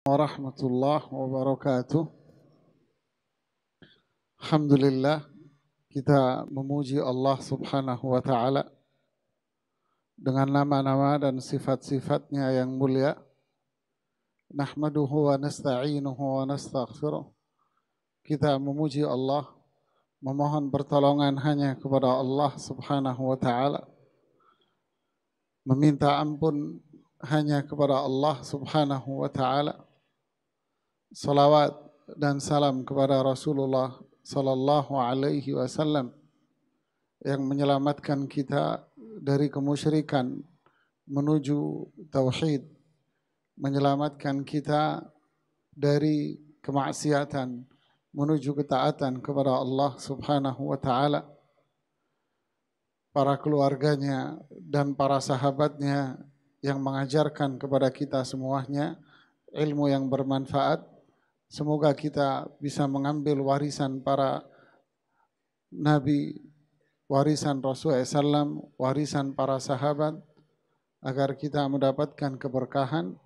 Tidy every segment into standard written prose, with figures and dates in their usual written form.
Warahmatullahi wabarakatuh. Alhamdulillah, kita memuji Allah subhanahu wa ta'ala dengan nama-nama dan sifat-sifatnya yang mulia. Nahmaduhu wa nasta'inuhu wa nastaghfiruh. Kita memuji Allah, memohon pertolongan hanya kepada Allah subhanahu wa ta'ala, meminta ampun hanya kepada Allah subhanahu wa ta'ala. Salawat dan salam kepada Rasulullah sallallahu alaihi wasallam yang menyelamatkan kita dari kemusyrikan menuju tauhid, menyelamatkan kita dari kemaksiatan menuju ketaatan kepada Allah subhanahu wa ta'ala. Para keluarganya dan para sahabatnya yang mengajarkan kepada kita semuanya ilmu yang bermanfaat. Semoga kita bisa mengambil warisan para Nabi, warisan Rasulullah SAW, warisan para sahabat, agar kita mendapatkan keberkahan.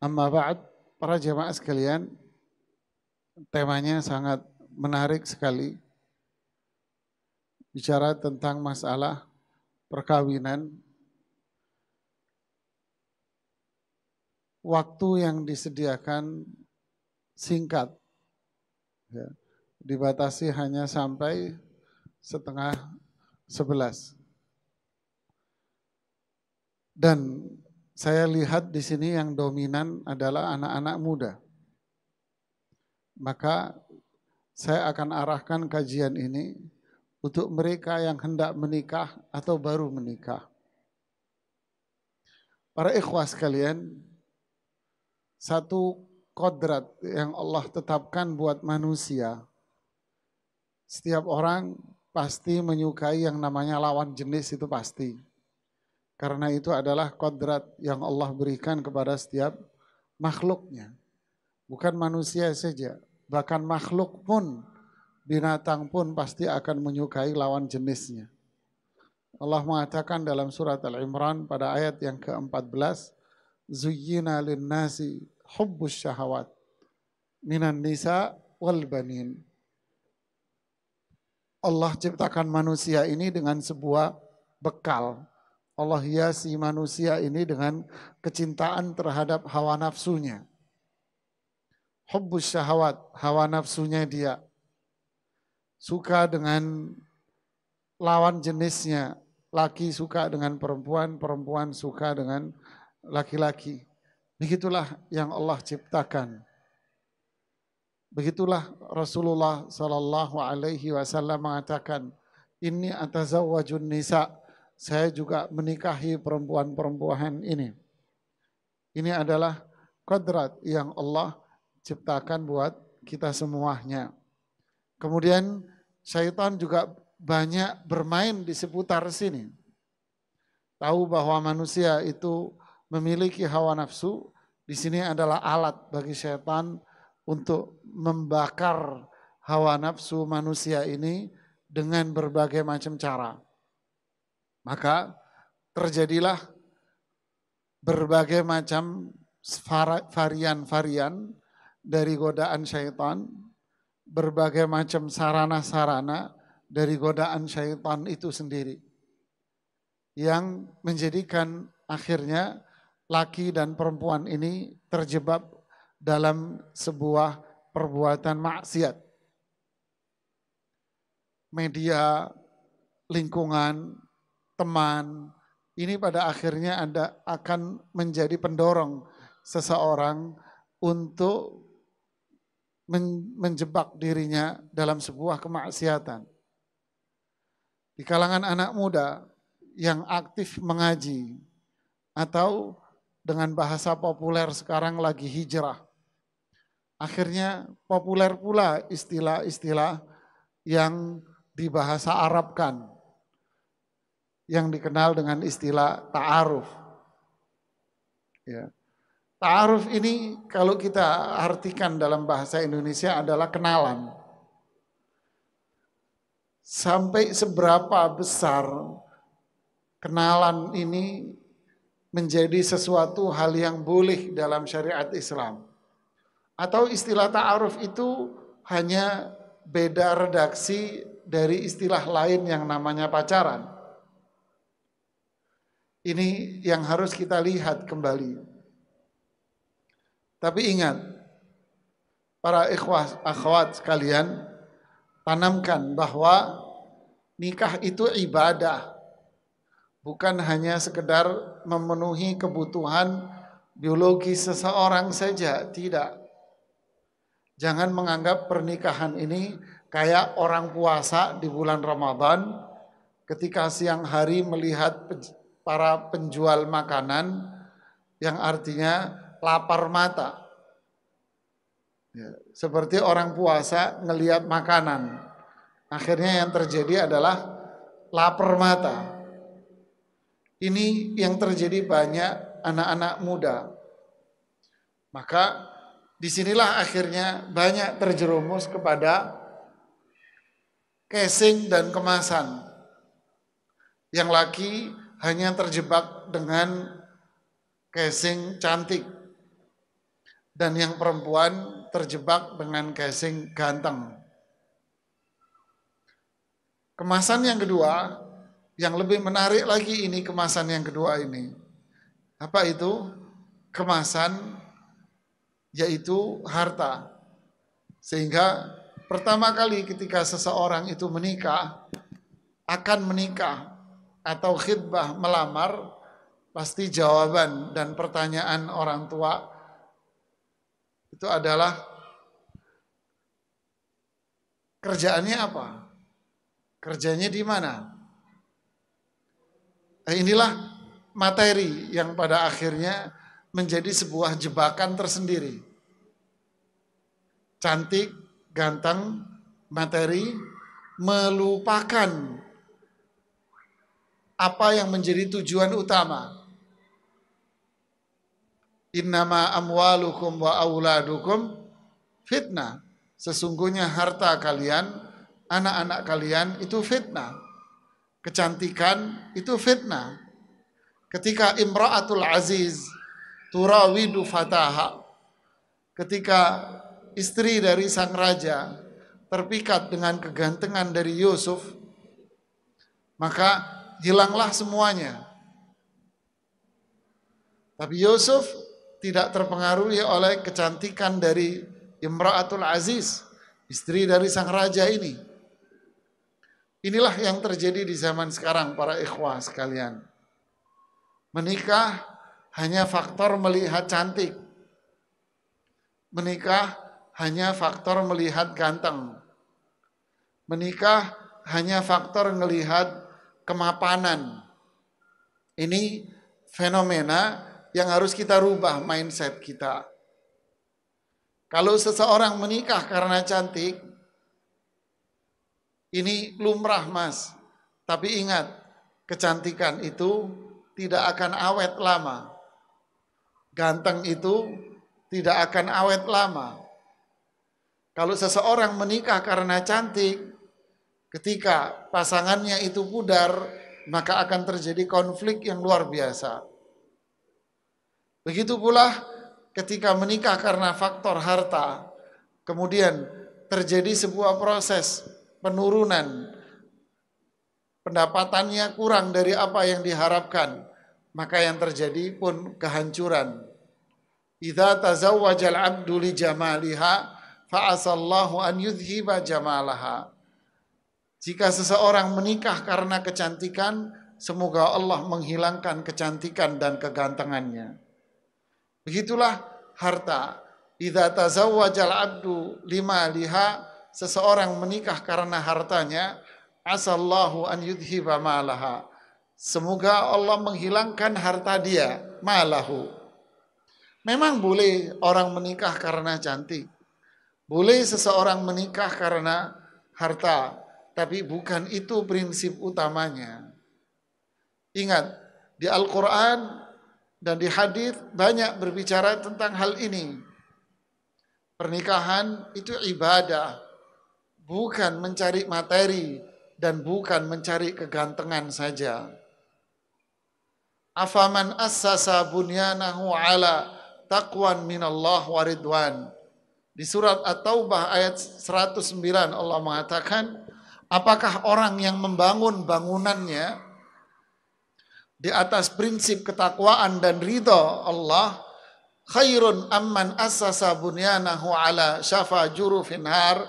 Amma ba'd, para jemaah sekalian, temanya sangat menarik sekali. Bicara tentang masalah perkawinan. Waktu yang disediakan singkat, ya, dibatasi hanya sampai 10:30. Dan saya lihat di sini yang dominan adalah anak-anak muda. Maka saya akan arahkan kajian ini untuk mereka yang hendak menikah atau baru menikah. Para ikhwah sekalian, satu kodrat yang Allah tetapkan buat manusia. Setiap orang pasti menyukai yang namanya lawan jenis, itu pasti. Karena itu adalah kodrat yang Allah berikan kepada setiap makhluknya. Bukan manusia saja, bahkan makhluk pun, binatang pun pasti akan menyukai lawan jenisnya. Allah mengatakan dalam surat Al-Imran pada ayat yang ke-14, Zuyyina lin-nasi hubbus syahawat minan nisa wal banin. Allah ciptakan manusia ini dengan sebuah bekal. Allah hiasi manusia ini dengan kecintaan terhadap hawa nafsunya. Hubbus syahawat, hawa nafsunya dia. Suka dengan lawan jenisnya. Laki suka dengan perempuan, perempuan suka dengan laki-laki. Begitulah yang Allah ciptakan. Begitulah Rasulullah sallallahu alaihi wasallam mengatakan, "Inni atazawwajun nisa." Saya juga menikahi perempuan-perempuan ini. Ini adalah kodrat yang Allah ciptakan buat kita semuanya. Kemudian syaitan juga banyak bermain di seputar sini. Tahu bahwa manusia itu memiliki hawa nafsu, di sini adalah alat bagi syaitan untuk membakar hawa nafsu manusia ini dengan berbagai macam cara. Maka terjadilah berbagai macam varian-varian dari godaan syaitan, berbagai macam sarana-sarana dari godaan syaitan itu sendiri, yang menjadikan akhirnya laki dan perempuan ini terjebak dalam sebuah perbuatan maksiat. Media, lingkungan, teman, ini pada akhirnya akan menjadi pendorong seseorang untuk menjebak dirinya dalam sebuah kemaksiatan. Di kalangan anak muda yang aktif mengaji atau dengan bahasa populer sekarang lagi hijrah, akhirnya populer pula istilah-istilah yang dibahasa Arabkan, yang dikenal dengan istilah ta'aruf. Ya. Ta'aruf ini kalau kita artikan dalam bahasa Indonesia adalah kenalan. Sampai seberapa besar kenalan ini menjadi sesuatu hal yang boleh dalam syariat Islam. Atau istilah ta'aruf itu hanya beda redaksi dari istilah lain yang namanya pacaran. Ini yang harus kita lihat kembali. Tapi ingat, para ikhwah akhwat sekalian, tanamkan bahwa nikah itu ibadah, bukan hanya sekedar memenuhi kebutuhan biologis seseorang saja, tidak. Jangan menganggap pernikahan ini kayak orang puasa di bulan Ramadan, ketika siang hari melihat para penjual makanan yang artinya lapar mata. Ya, seperti orang puasa ngelihat makanan, akhirnya yang terjadi adalah lapar mata. Ini yang terjadi banyak anak-anak muda. Maka disinilah akhirnya banyak terjerumus kepada casing dan kemasan. Yang laki hanya terjebak dengan casing cantik, dan yang perempuan terjebak dengan casing ganteng. Kemasan yang kedua, yang lebih menarik lagi ini kemasan yang kedua ini. Apa itu? Kemasan yaitu harta. Sehingga pertama kali ketika seseorang itu menikah, akan menikah atau khitbah melamar, pasti jawaban dan pertanyaan orang tua itu adalah kerjaannya apa? Kerjanya di mana? Inilah materi yang pada akhirnya menjadi sebuah jebakan tersendiri. Cantik, ganteng, materi, melupakan apa yang menjadi tujuan utama. Innama amwalukum wa auladukum fitnah. Sesungguhnya harta kalian, anak-anak kalian itu fitnah. Kecantikan itu fitnah. Ketika imra'atul aziz turawidu fataha, ketika istri dari sang raja terpikat dengan kegantengan dari Yusuf, maka hilanglah semuanya. Tapi Yusuf tidak terpengaruhi oleh kecantikan dari Imra'atul Aziz, istri dari sang raja ini. Inilah yang terjadi di zaman sekarang para ikhwah sekalian. Menikah hanya faktor melihat cantik. Menikah hanya faktor melihat ganteng. Menikah hanya faktor melihat kemapanan. Ini fenomena yang harus kita rubah mindset kita. Kalau seseorang menikah karena cantik, ini lumrah mas. Tapi ingat, kecantikan itu tidak akan awet lama. Ganteng itu tidak akan awet lama. Kalau seseorang menikah karena cantik, ketika pasangannya itu pudar, maka akan terjadi konflik yang luar biasa. Begitu pula ketika menikah karena faktor harta, kemudian terjadi sebuah proses penurunan, pendapatannya kurang dari apa yang diharapkan, maka yang terjadi pun kehancuran. Idza tazawwajal 'abdu li jamaliha fa asallahu an yudhiba jamalaha. Jika seseorang menikah karena kecantikan, semoga Allah menghilangkan kecantikan dan kegantengannya. Begitulah harta. Idza tazawwajal 'abdu lima liha, seseorang menikah karena hartanya, asallahu an yudhiba malaha. Semoga Allah menghilangkan harta dia, malahu. Memang boleh orang menikah karena cantik. Boleh seseorang menikah karena harta, tapi bukan itu prinsip utamanya. Ingat, di Al-Qur'an dan di hadis banyak berbicara tentang hal ini. Pernikahan itu ibadah, bukan mencari materi dan bukan mencari kegantengan saja. Afaman assasa bunyanahu ala taqwan minallah wa ridwan. Di surat At-Taubah ayat 109 Allah mengatakan, apakah orang yang membangun bangunannya di atas prinsip ketakwaan dan ridha Allah khairun amman assasa bunyanahu ala syafa jurufin har,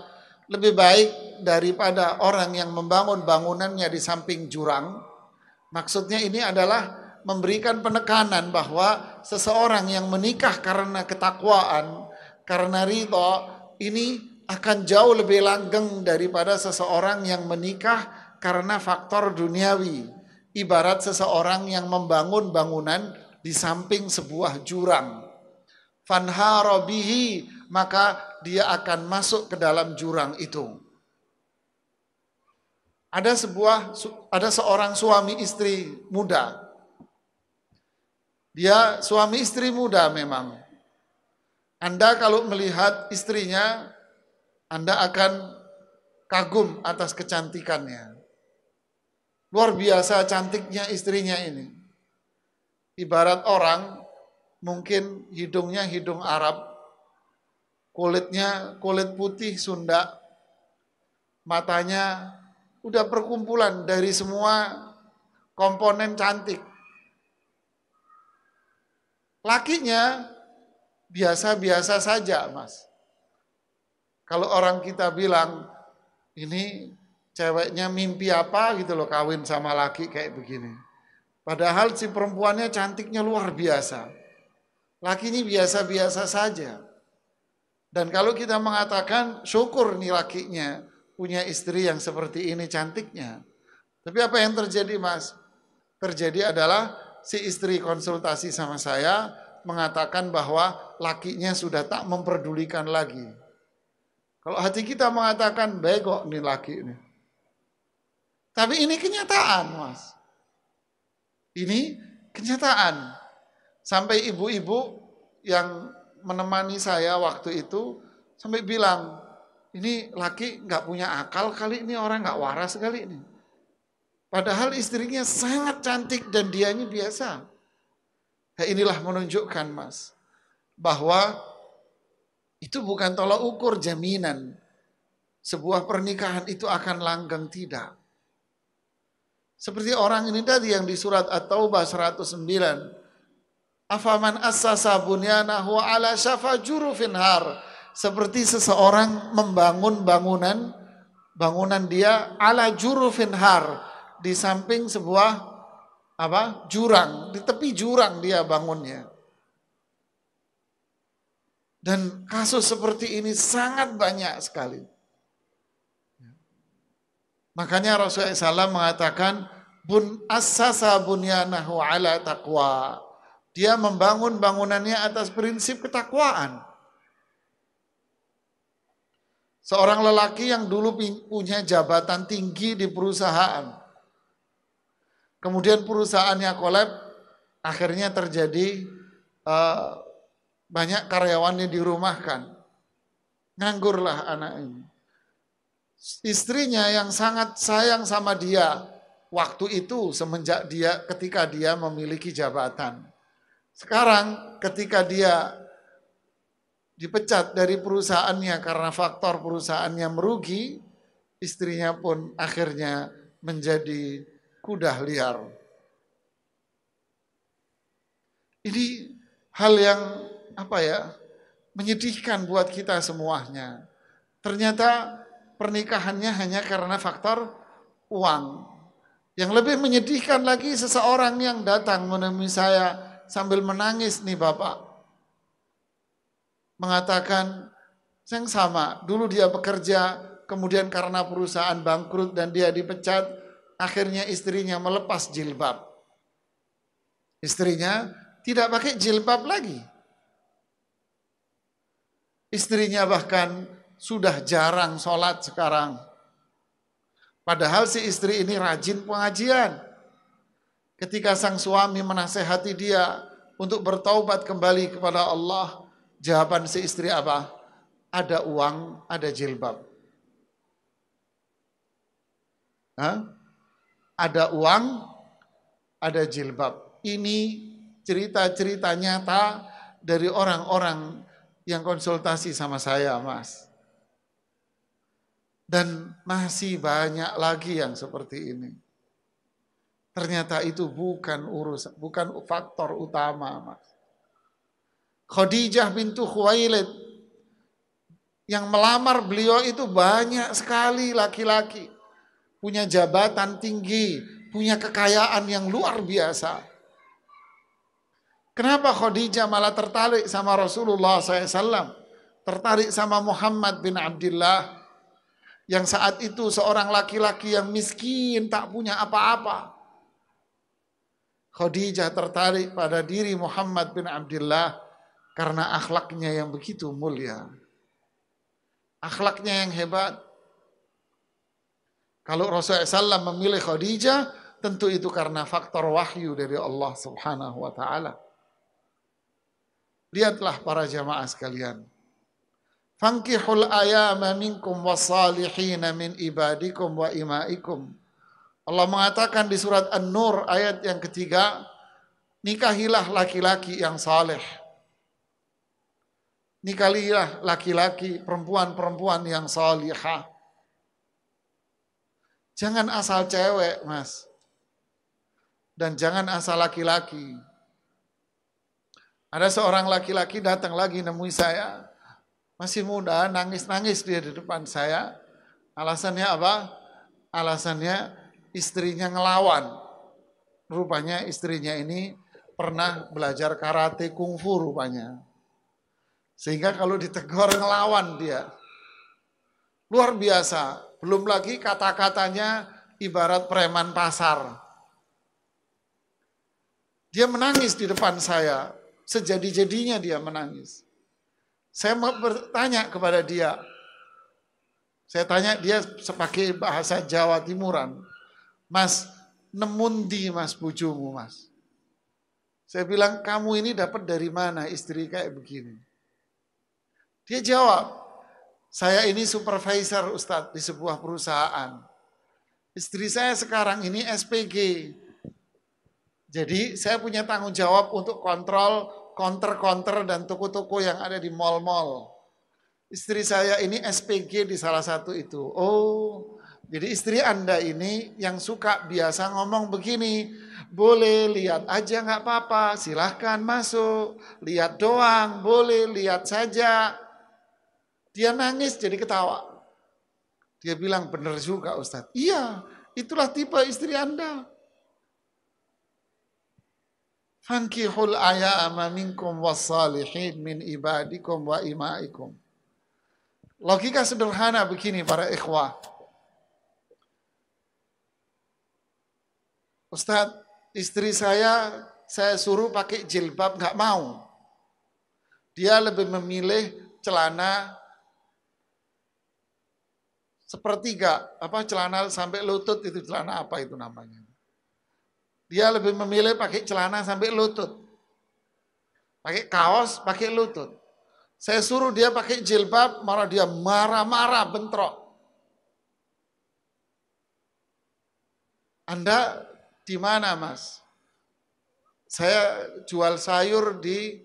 lebih baik daripada orang yang membangun bangunannya di samping jurang. Maksudnya ini adalah memberikan penekanan bahwa seseorang yang menikah karena ketakwaan, karena ridha, ini akan jauh lebih langgeng daripada seseorang yang menikah karena faktor duniawi. Ibarat seseorang yang membangun bangunan di samping sebuah jurang. Fanhara bihi, maka dia akan masuk ke dalam jurang itu. Ada seorang suami istri muda. Dia suami istri muda memang. Anda kalau melihat istrinya, Anda akan kagum atas kecantikannya. Luar biasa cantiknya istrinya ini. Ibarat orang mungkin hidungnya hidung Arab, kulitnya kulit putih Sunda, matanya udah perkumpulan dari semua komponen cantik. Lakinya biasa-biasa saja, Mas. Kalau orang kita bilang, ini ceweknya mimpi apa gitu loh, kawin sama laki kayak begini. Padahal si perempuannya cantiknya luar biasa. Lakinya biasa-biasa saja. Dan kalau kita mengatakan syukur nih lakinya punya istri yang seperti ini cantiknya. Tapi apa yang terjadi, Mas? Terjadi adalah si istri konsultasi sama saya mengatakan bahwa lakinya sudah tak memperdulikan lagi. Kalau hati kita mengatakan baik kok nih laki ini. Tapi ini kenyataan, Mas. Ini kenyataan. Sampai ibu-ibu yang menemani saya waktu itu sampai bilang, ini laki nggak punya akal kali, ini orang nggak waras kali ini. Padahal istrinya sangat cantik dan dianya biasa. Nah, inilah menunjukkan, Mas, bahwa itu bukan tolak ukur jaminan sebuah pernikahan itu akan langgeng, tidak. Seperti orang ini tadi yang di surat At-Taubah 109. Afaman assasa bunyanahu ala syafa jurufin har. Seperti seseorang membangun bangunan dia ala jurufin har, di samping sebuah jurang, di tepi jurang dia bangunnya. Dan kasus seperti ini sangat banyak sekali. Makanya Rasulullah SAW mengatakan bun assasa bunyanahu ala taqwa. Dia membangun bangunannya atas prinsip ketakwaan. Seorang lelaki yang dulu punya jabatan tinggi di perusahaan. Kemudian perusahaannya kolab, akhirnya terjadi banyak karyawannya dirumahkan. Nganggurlah anak ini. Istrinya yang sangat sayang sama dia waktu itu semenjak ketika dia memiliki jabatan. Sekarang ketika dia dipecat dari perusahaannya karena faktor perusahaannya merugi, istrinya pun akhirnya menjadi kuda liar. Ini hal yang menyedihkan buat kita semuanya. Ternyata pernikahannya hanya karena faktor uang. Yang lebih menyedihkan lagi, seseorang yang datang menemui saya sambil menangis nih Bapak. Mengatakan, yang sama, dulu dia bekerja, kemudian karena perusahaan bangkrut dan dia dipecat, akhirnya istrinya melepas jilbab. Istrinya tidak pakai jilbab lagi. Istrinya bahkan sudah jarang sholat sekarang. Padahal si istri ini rajin pengajian. Ketika sang suami menasehati dia untuk bertaubat kembali kepada Allah, jawaban si istri apa? Ada uang, ada jilbab. Ada uang, ada jilbab. Ini cerita-cerita nyata dari orang-orang yang konsultasi sama saya, Mas. Dan masih banyak lagi yang seperti ini. Ternyata itu bukan faktor utama, Mas. Khadijah bintu Khuwailid yang melamar beliau itu banyak sekali laki-laki. Punya jabatan tinggi, punya kekayaan yang luar biasa. Kenapa Khadijah malah tertarik sama Rasulullah SAW? Tertarik sama Muhammad bin Abdullah, yang saat itu seorang laki-laki yang miskin, tak punya apa-apa. Khadijah tertarik pada diri Muhammad bin Abdullah karena akhlaknya yang begitu mulia. Akhlaknya yang hebat. Kalau Rasulullah SAW memilih Khadijah, tentu itu karena faktor wahyu dari Allah Subhanahu wa Ta'ala. Lihatlah para jamaah sekalian. Fankihul ayama minkum wassalihina min ibadikum wa imaikum. Allah mengatakan di surat An-Nur ayat yang ketiga, nikahilah laki-laki yang saleh. Nikahilah laki-laki, perempuan-perempuan yang salihah. Jangan asal cewek, Mas. Dan jangan asal laki-laki. Ada seorang laki-laki datang lagi nemui saya. Masih muda, nangis-nangis dia di depan saya. Alasannya apa? Alasannya istrinya ngelawan. Rupanya istrinya ini pernah belajar karate kungfu rupanya. Sehingga kalau ditegur ngelawan dia. Luar biasa. Belum lagi kata-katanya ibarat preman pasar. Dia menangis di depan saya. Sejadi-jadinya dia menangis. Saya mau bertanya kepada dia. Saya tanya dia sebagai bahasa Jawa Timuran. Mas, nemundi mas bujumu mas. Saya bilang, kamu ini dapat dari mana istri kayak begini? Dia jawab, saya ini supervisor Ustadz di sebuah perusahaan. Istri saya sekarang ini SPG. Jadi saya punya tanggung jawab untuk kontrol counter-counter dan toko-toko yang ada di mall-mall. Istri saya ini SPG di salah satu itu. Oh, jadi istri Anda ini yang suka biasa ngomong begini, boleh lihat aja nggak apa-apa, silahkan masuk, lihat doang, boleh lihat saja. Dia nangis jadi ketawa. Dia bilang benar juga Ustadz. Iya, itulah tipe istri Anda. Fankihul ayama minkum wassalihin min ibadikum wa imaikum. Logika sederhana begini para ikhwah. Ustadz, istri saya suruh pakai jilbab nggak mau. Dia lebih memilih celana sepertiga, celana sampai lutut itu celana apa itu namanya? Dia lebih memilih pakai celana sampai lutut. Pakai kaos, pakai lutut. Saya suruh dia pakai jilbab, malah dia marah-marah, bentrok. Anda di mana, Mas? Saya jual sayur di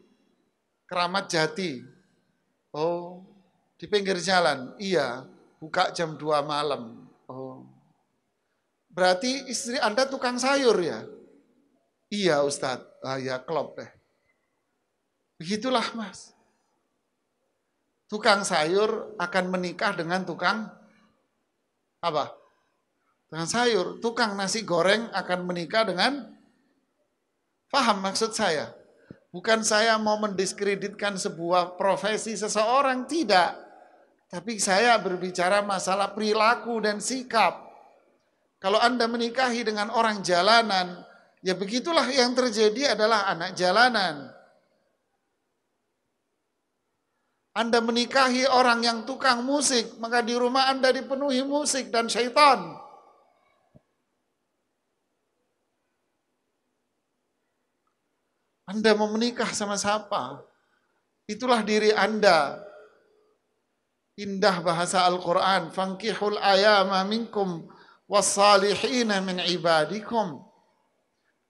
Keramat Jati. Oh, di pinggir jalan. Iya, buka jam 2 malam. Oh. Berarti istri Anda tukang sayur ya? Iya Ustadz, ya klop deh. Begitulah Mas. Tukang sayur akan menikah dengan tukang apa? Tukang sayur. Tukang nasi goreng akan menikah dengan, paham maksud saya? Bukan saya mau mendiskreditkan sebuah profesi seseorang, tidak. Tapi saya berbicara masalah perilaku dan sikap. Kalau Anda menikahi dengan orang jalanan, ya begitulah yang terjadi adalah anak jalanan. Anda menikahi orang yang tukang musik, maka di rumah Anda dipenuhi musik dan syaitan. Anda mau menikah sama siapa? Itulah diri Anda. Indah bahasa Al-Quran. Fankihul ayama minkum wassalihina min ibadikum.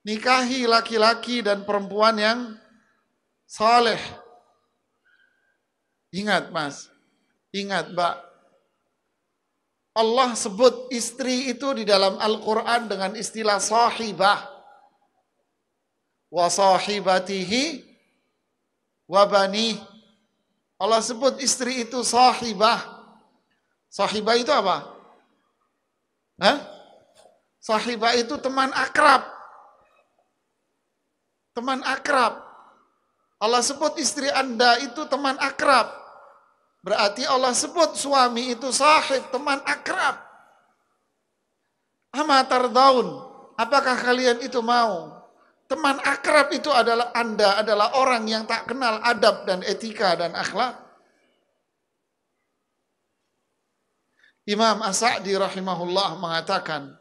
Nikahi laki-laki dan perempuan yang saleh. Ingat Mas, ingat Mbak, Allah sebut istri itu di dalam Al-Quran dengan istilah sahibah. Wa sahibatihi wa bani. Allah sebut istri itu sahibah. Sahibah itu apa? Hah? Sahibah itu teman akrab. Teman akrab. Allah sebut istri Anda itu teman akrab. Berarti Allah sebut suami itu sahib, teman akrab. Ama tardaun, apakah kalian itu mau? Teman akrab itu adalah Anda, adalah orang yang tak kenal adab dan etika dan akhlak. Imam As-Sa'di rahimahullah mengatakan,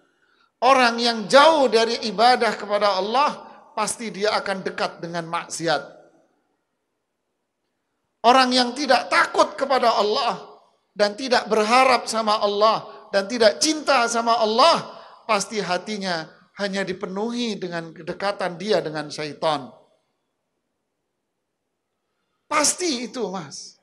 orang yang jauh dari ibadah kepada Allah, pasti dia akan dekat dengan maksiat. Orang yang tidak takut kepada Allah dan tidak berharap sama Allah dan tidak cinta sama Allah, pasti hatinya hanya dipenuhi dengan kedekatan dia dengan syaitan. Pasti itu Mas.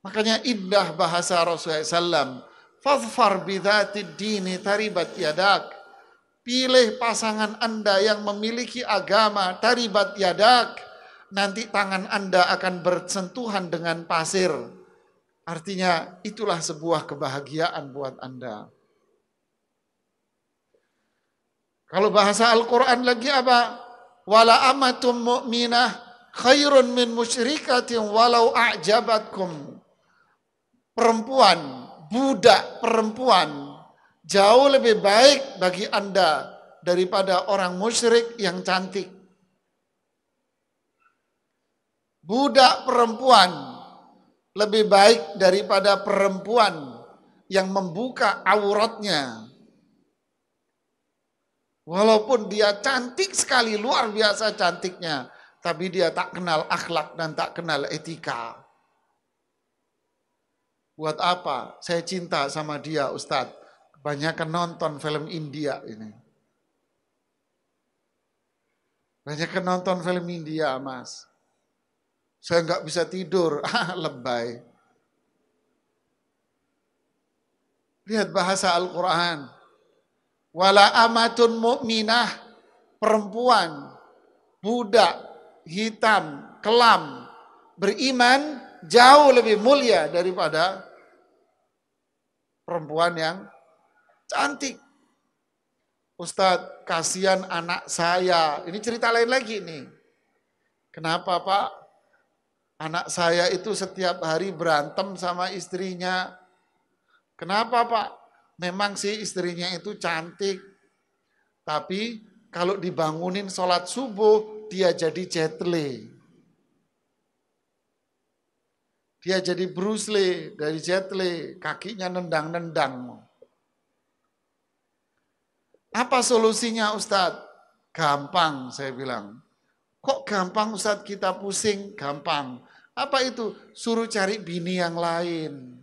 Makanya indah bahasa Rasulullah SAW. Fadfar bidhatid dini taribat yadak. Pilih pasangan Anda yang memiliki agama, taribat yadak. Nanti tangan Anda akan bersentuhan dengan pasir. Artinya itulah sebuah kebahagiaan buat Anda. Kalau bahasa Al-Quran lagi apa? Wala amatum mu'minah khairun min musyrikatin walau a'jabatkum. Perempuan, budak perempuan jauh lebih baik bagi Anda daripada orang musyrik yang cantik. Budak perempuan lebih baik daripada perempuan yang membuka auratnya. Walaupun dia cantik sekali, luar biasa cantiknya, tapi dia tak kenal akhlak dan tak kenal etika. Buat apa? Saya cinta sama dia, Ustadz. Kebanyakan nonton film India ini. Kebanyakan nonton film India, Mas. Saya nggak bisa tidur, lebay. Lihat bahasa Al-Quran. Wala amatun mu'minah, perempuan, budak, hitam, kelam, beriman jauh lebih mulia daripada perempuan yang cantik. Ustadz, kasihan anak saya. Ini cerita lain lagi nih. Kenapa Pak? Anak saya itu setiap hari berantem sama istrinya. Kenapa Pak? Memang sih istrinya itu cantik. Tapi kalau dibangunin sholat subuh, dia jadi Jet Li. Dia jadi Bruce Lee dari Jet Li. Kakinya nendang-nendang. Apa solusinya Ustadz? Gampang saya bilang. Kok gampang Ustadz, kita pusing? Gampang. Apa itu? Suruh cari bini yang lain.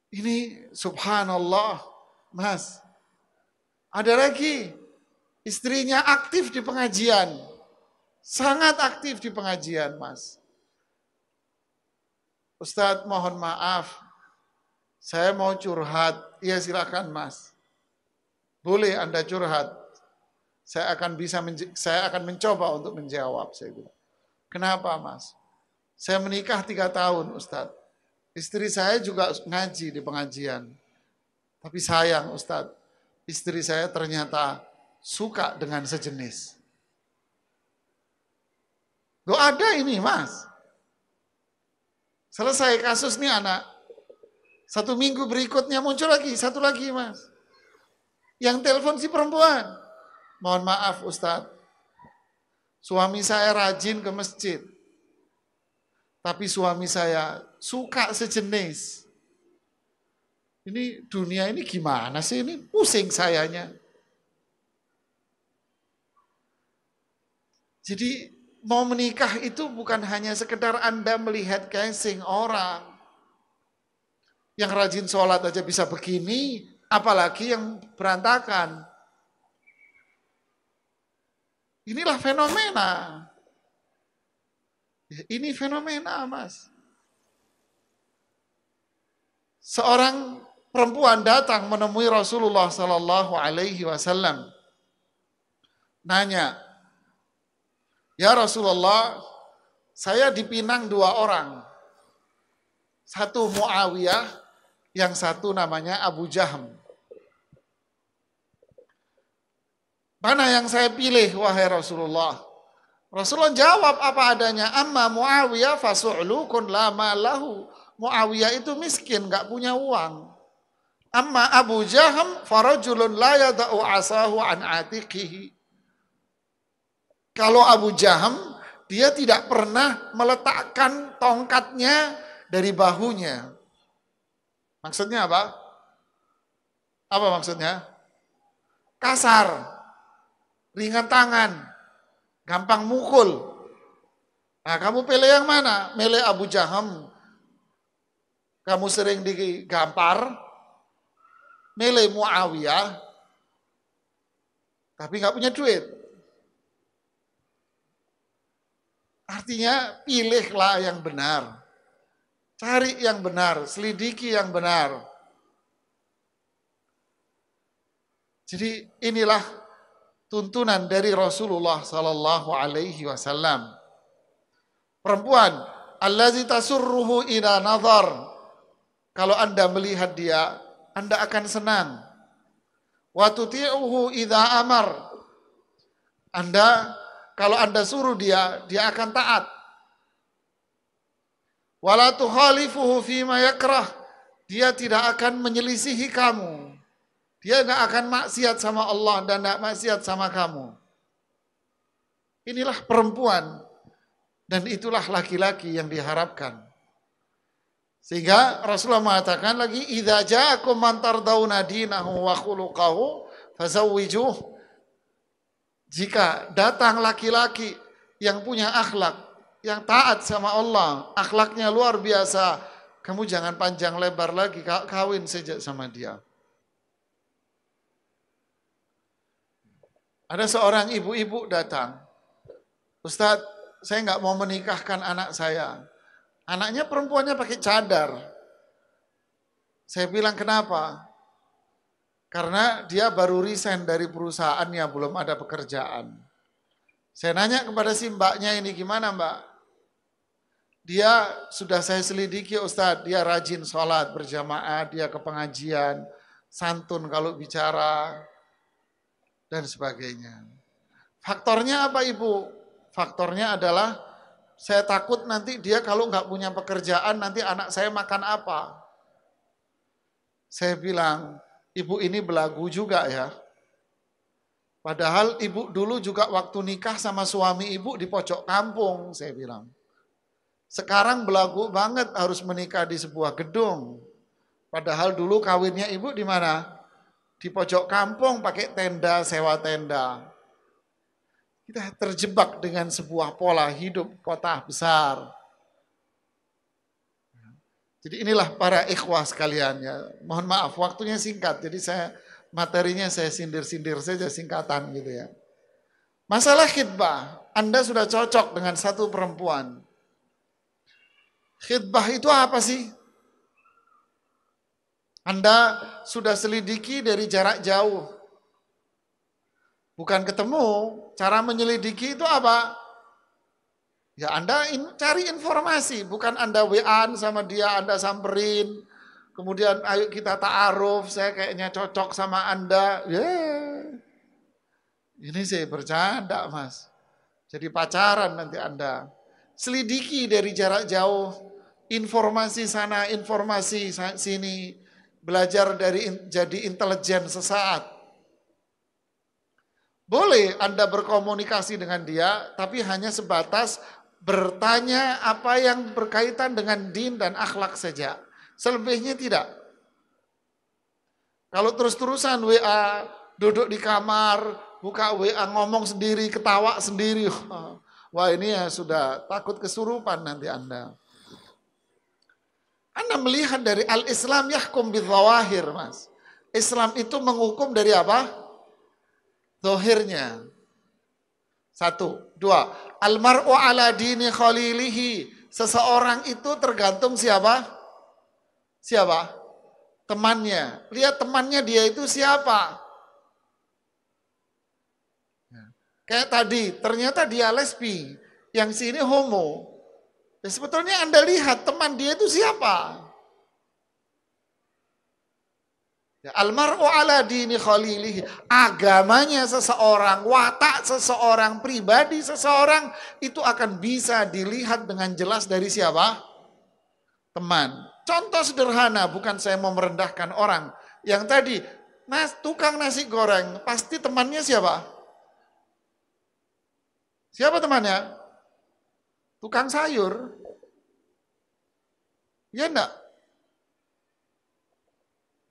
Ini subhanallah, Mas. Ada lagi, istrinya aktif di pengajian. Sangat aktif di pengajian, Mas. Ustadz mohon maaf, saya mau curhat. Iya silakan Mas. Boleh Anda curhat. Saya akan mencoba untuk menjawab. Saya bilang. Kenapa Mas? Saya menikah 3 tahun Ustadz. Istri saya juga ngaji di pengajian. Tapi sayang Ustadz, istri saya ternyata suka dengan sejenis. Loh ada ini Mas. Selesai kasus nih anak. 1 minggu berikutnya muncul lagi, satu lagi Mas. Yang telepon si perempuan. Mohon maaf Ustadz, suami saya rajin ke masjid. Tapi suami saya suka sejenis. Ini dunia ini gimana sih ini? Pusing sayanya. Jadi mau menikah itu bukan hanya sekedar Anda melihat casing orang. Yang rajin sholat aja bisa begini, apalagi yang berantakan. Inilah fenomena. Ini fenomena, Mas. Seorang perempuan datang menemui Rasulullah Sallallahu Alaihi Wasallam, nanya, ya Rasulullah, saya dipinang 2 orang. Satu Muawiyah, yang satu namanya Abu Jaham. Mana yang saya pilih, wahai Rasulullah? Rasulullah jawab apa adanya, amma Muawiyah fasu'lukun la malahu. Muawiyah itu miskin, gak punya uang. Amma Abu Jaham farajulun la yada'u asahu an atiqihi. Kalau Abu Jaham, dia tidak pernah meletakkan tongkatnya dari bahunya. Maksudnya apa? Apa maksudnya? Kasar, ringan tangan, gampang mukul. Nah, kamu pilih yang mana? Milih Abu Jaham, kamu sering digampar. Milih Muawiyah, tapi nggak punya duit. Artinya pilihlah yang benar. Cari yang benar, selidiki yang benar. Jadi inilah tuntunan dari Rasulullah Sallallahu Alaihi Wasallam. Perempuan, allazi tasurruhu ila nazar. Kalau Anda melihat dia, Anda akan senang. Wa tuti'uhu idza amar. Kalau Anda suruh dia akan taat. Wala tukhalifuhu fima yakrah. Dia tidak akan menyelisihi kamu. Dia enggak akan maksiat sama Allah dan enggak maksiat sama kamu. Inilah perempuan dan itulah laki-laki yang diharapkan. Sehingga Rasulullah mengatakan lagi, idza ja'akum man tardawna dinahu wa khuluquhu fazawwijuh. Jika datang laki-laki yang punya akhlak, yang taat sama Allah, akhlaknya luar biasa, kamu jangan panjang lebar lagi, kawin saja sama dia. Ada seorang ibu-ibu datang, Ustadz, saya nggak mau menikahkan anak saya. Anaknya perempuannya pakai cadar. Saya bilang kenapa? Karena dia baru resign dari perusahaannya, belum ada pekerjaan. Saya nanya kepada si mbaknya ini, gimana mbak? Dia sudah saya selidiki Ustadz, dia rajin sholat berjamaah, dia ke pengajian, santun kalau bicara, dan sebagainya. Faktornya apa ibu? Faktornya adalah saya takut nanti dia kalau nggak punya pekerjaan, nanti anak saya makan apa? Saya bilang, ibu ini belagu juga ya. Padahal ibu dulu juga waktu nikah sama suami ibu di pojok kampung, saya bilang. Sekarang belagu banget harus menikah di sebuah gedung. Padahal dulu kawinnya ibu di mana? Di pojok kampung pakai tenda, sewa tenda. Kita terjebak dengan sebuah pola hidup kota besar. Jadi inilah para ikhwah sekalian ya. Mohon maaf waktunya singkat, jadi materinya saya sindir-sindir saja singkatan gitu ya. Masalah khidbah, Anda sudah cocok dengan satu perempuan. Khidbah itu apa sih? Anda sudah selidiki dari jarak jauh. Bukan ketemu, cara menyelidiki itu apa? Ya Anda cari informasi, bukan Anda WA sama dia, Anda samperin, kemudian ayo kita ta'aruf, saya kayaknya cocok sama Anda. Ini saya bercanda mas, jadi pacaran nanti Anda. Selidiki dari jarak jauh, informasi sana, informasi sini, belajar dari jadi intelijen sesaat. Boleh Anda berkomunikasi dengan dia, tapi hanya sebatas bertanya apa yang berkaitan dengan din dan akhlak saja. Selebihnya tidak. Kalau terus-terusan WA, duduk di kamar, buka WA, ngomong sendiri, ketawa sendiri. Wah ini ya sudah takut kesurupan nanti Anda. Anda kita melihat dari al-Islam yahkum bidzawahir, Mas. Islam itu menghukum dari apa? Zahirnya. Satu. Dua. Almar'u ala dini khalilihi. Seseorang itu tergantung siapa? Siapa? Temannya. Lihat temannya dia itu siapa? Kayak tadi, ternyata dia lesbi. Yang sini homo. Ya, sebetulnya Anda lihat teman dia itu siapa? Ya, almar'u ala dini khalilihi. Agamanya seseorang, watak seseorang, pribadi seseorang, itu akan bisa dilihat dengan jelas dari siapa? Teman. Contoh sederhana, bukan saya mau merendahkan orang. Yang tadi, tukang nasi goreng, pasti temannya siapa? Siapa temannya? Tukang sayur. Ya enggak?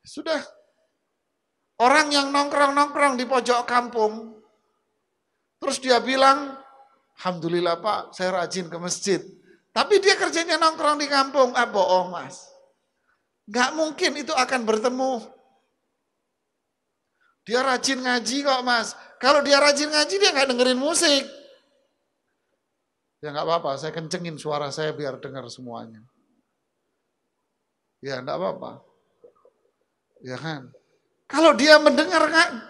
Sudah. Orang yang nongkrong-nongkrong di pojok kampung, terus dia bilang, alhamdulillah Pak, saya rajin ke masjid. Tapi dia kerjanya nongkrong di kampung. Bohong Mas. Nggak mungkin itu akan bertemu. Dia rajin ngaji kok Mas. Kalau dia rajin ngaji dia nggak dengerin musik. Ya nggak apa-apa, saya kencengin suara saya biar dengar semuanya. Ya nggak apa-apa. Ya kan. Kalau dia mendengar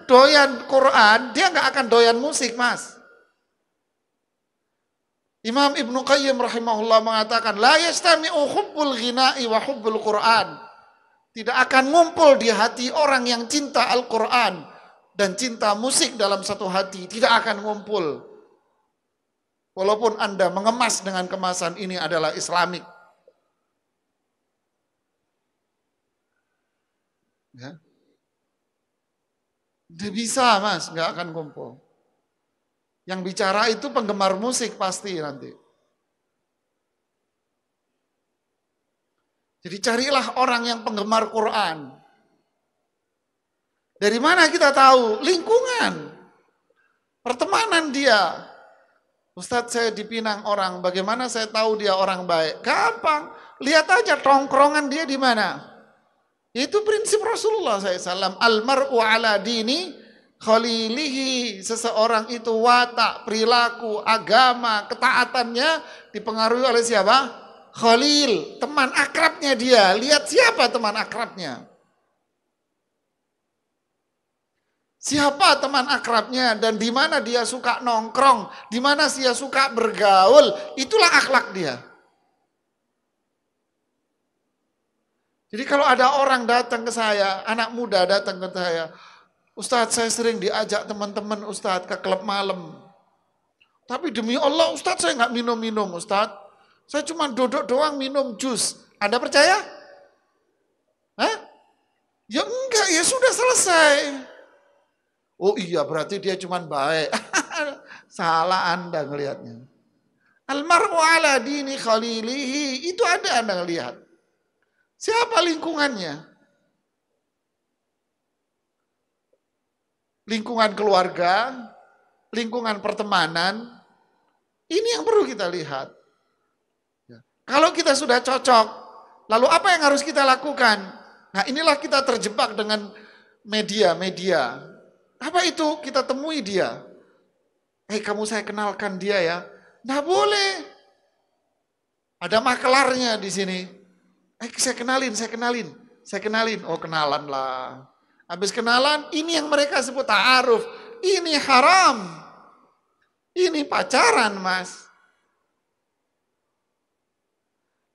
doyan Quran, dia nggak akan doyan musik Mas. Imam Ibnu Qayyim rahimahullah mengatakan, la yastami'u hubbul ghina'i wa hubbul Qur'an. Tidak akan ngumpul di hati orang yang cinta Al-Quran dan cinta musik dalam satu hati. Tidak akan ngumpul. Walaupun Anda mengemas dengan kemasan ini adalah Islamik. Ya. Tidak bisa Mas, nggak akan ngumpul. Yang bicara itu penggemar musik pasti nanti. Jadi carilah orang yang penggemar Quran. Dari mana kita tahu? Lingkungan. Pertemanan dia. Ustadz saya di Pinang orang, bagaimana saya tahu dia orang baik? Gampang. Lihat aja tongkrongan dia di mana. Itu prinsip Rasulullah SAW. Almar'u ala dini khalilihi. Seseorang itu watak, perilaku, agama, ketaatannya dipengaruhi oleh siapa? Khalil, teman akrabnya dia. Lihat siapa teman akrabnya. Siapa teman akrabnya dan di mana dia suka nongkrong, di mana dia suka bergaul, itulah akhlak dia. Jadi kalau ada orang datang ke saya, anak muda datang ke saya, Ustadz saya sering diajak teman-teman Ustadz ke klub malam. Tapi demi Allah Ustadz saya nggak minum-minum Ustadz. Saya cuma duduk doang minum jus. Anda percaya? Hah? Ya enggak, ya sudah selesai. Oh iya berarti dia cuma baik. Salah Anda ngelihatnya. Almar'u ala dini khalilihi. Itu ada Anda ngelihat. Siapa lingkungannya? Lingkungan keluarga, lingkungan pertemanan. Ini yang perlu kita lihat. Kalau kita sudah cocok, lalu apa yang harus kita lakukan? Nah inilah kita terjebak dengan media-media. Apa itu? Kita temui dia. Kamu saya kenalkan dia ya. Nggak boleh. Ada makelarnya di sini. Saya kenalin. Oh kenalan lah. Habis kenalan, ini yang mereka sebut ta'aruf. Ini haram. Ini pacaran Mas.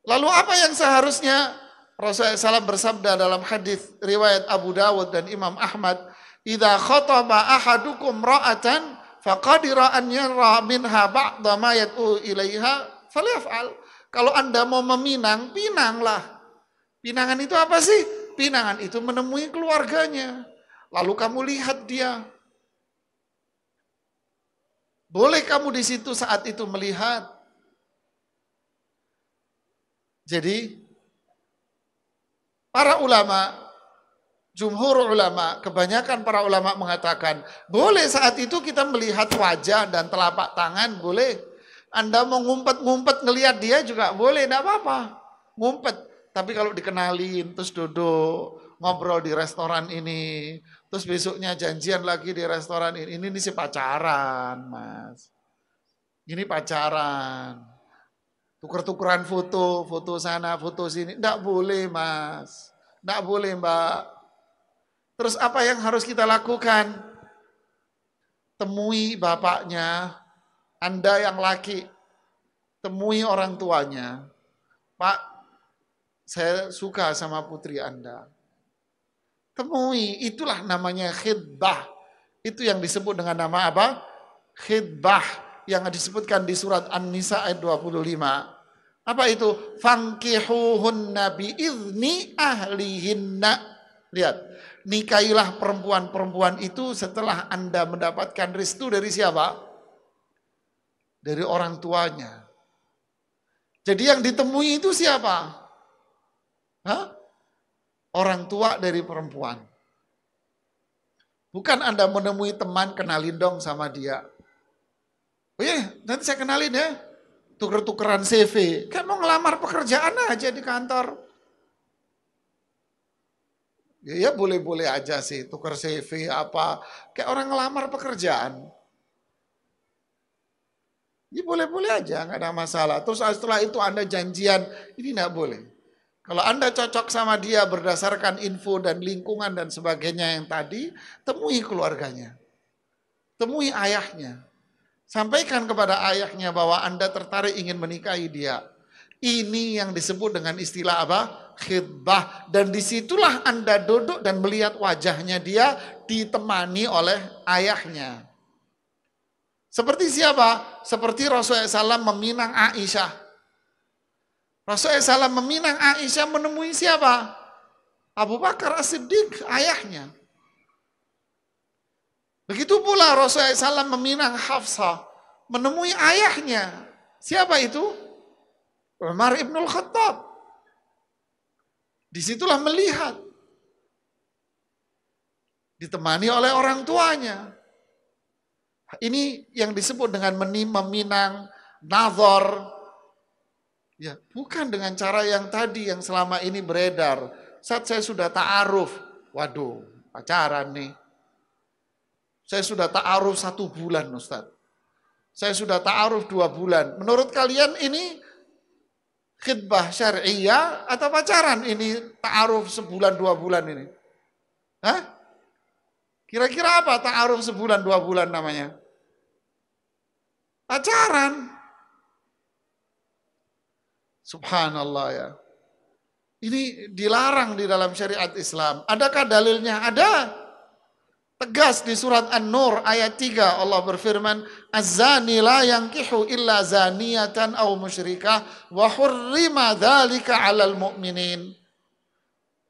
Lalu apa yang seharusnya? Rasulullah SAW bersabda dalam hadis riwayat Abu Dawud dan Imam Ahmad. Idza khataba ahadukum ra'atan faqadira an yara minha ba'da ma yad'u ilaiha falyaf'al. Kalau Anda mau meminang, pinanglah. Pinangan itu apa sih? Pinangan itu menemui keluarganya. Lalu kamu lihat dia. Boleh kamu di situ saat itu melihat. Jadi para ulama, jumhur ulama, kebanyakan para ulama mengatakan, boleh saat itu kita melihat wajah dan telapak tangan, boleh. Anda mau ngumpet-ngumpet ngelihat dia juga boleh, tidak apa-apa. Ngumpet. Tapi kalau dikenalin, terus duduk, ngobrol di restoran ini, terus besoknya janjian lagi di restoran ini sih pacaran, Mas. Ini pacaran. Tuker-tukeran foto, foto sana, foto sini. Enggak boleh, Mas. Enggak boleh, Mbak. Terus apa yang harus kita lakukan? Temui bapaknya, Anda yang laki, temui orang tuanya. Pak, saya suka sama putri Anda. Temui, itulah namanya khidbah. Itu yang disebut dengan nama apa? Khidbah, yang disebutkan di surat An-Nisa ayat 25. Apa itu? Fankihuhunna biizni ahlihinna. Lihat, nikahilah perempuan-perempuan itu setelah Anda mendapatkan restu dari siapa? Dari orang tuanya. Jadi yang ditemui itu siapa? Hah? Orang tua dari perempuan. Bukan Anda menemui teman, kenalin dong sama dia. Oh iya, nanti saya kenalin ya. Tuker-tukeran CV. Kayak mau ngelamar pekerjaan aja di kantor. Ya boleh-boleh aja sih, tuker CV apa. Kayak orang ngelamar pekerjaan. Ya boleh-boleh aja, nggak ada masalah. Terus setelah itu Anda janjian, ini nggak boleh. Kalau Anda cocok sama dia berdasarkan info dan lingkungan dan sebagainya yang tadi, temui keluarganya. Temui ayahnya. Sampaikan kepada ayahnya bahwa Anda tertarik ingin menikahi dia. Ini yang disebut dengan istilah apa? Khidbah. Dan disitulah Anda duduk dan melihat wajahnya dia ditemani oleh ayahnya. Seperti siapa? Seperti Rasulullah SAW meminang Aisyah. Rasulullah SAW meminang Aisyah menemui siapa? Abu Bakar As-Siddiq, ayahnya. Begitu pula Rasulullah SAW meminang Hafsah, menemui ayahnya. Siapa itu? Umar ibnul Khattab. Disitulah melihat. Ditemani oleh orang tuanya. Ini yang disebut dengan meminang, nazar. Ya, bukan dengan cara yang tadi yang selama ini beredar. Saat saya sudah ta'aruf, waduh, pacaran nih. Saya sudah ta'aruf 1 bulan, Ustaz. Saya sudah ta'aruf 2 bulan. Menurut kalian ini khidbah syariah atau pacaran ini ta'aruf sebulan 2 bulan ini? Hah? Kira-kira apa ta'aruf sebulan 2 bulan namanya? Pacaran. Subhanallah ya. Ini dilarang di dalam syariat Islam. Adakah dalilnya? Ada. Tegas di surat An-Nur ayat 3 Allah berfirman, Az-zani la yankihu illa zaniyatan aw musyrikah wa hurrima dzalika 'alal mu'minin.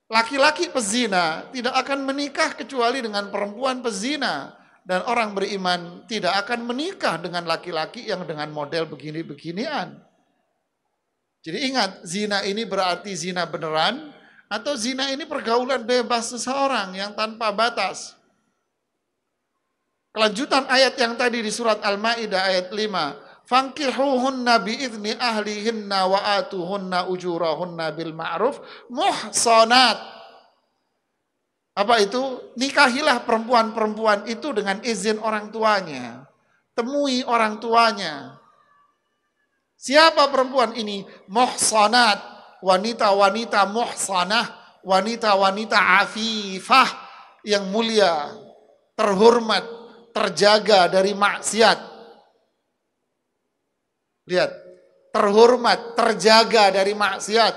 Laki-laki pezina tidak akan menikah kecuali dengan perempuan pezina, dan orang beriman tidak akan menikah dengan laki-laki yang dengan model begini-beginian. Jadi ingat, zina ini berarti zina beneran atau zina ini pergaulan bebas seseorang yang tanpa batas. Kelanjutan ayat yang tadi di surat Al-Maidah ayat 5. Fankihuhunna bi'izni ahlihinna wa atuhunna ujurahunna bil ma'ruf muhsanat. Apa itu? Nikahilah perempuan-perempuan itu dengan izin orang tuanya. Temui orang tuanya. Siapa perempuan ini? Muhsanat. Wanita-wanita muhsanah. Wanita-wanita afifah yang mulia. Terhormat. Terjaga dari maksiat. Lihat, terhormat, terjaga dari maksiat.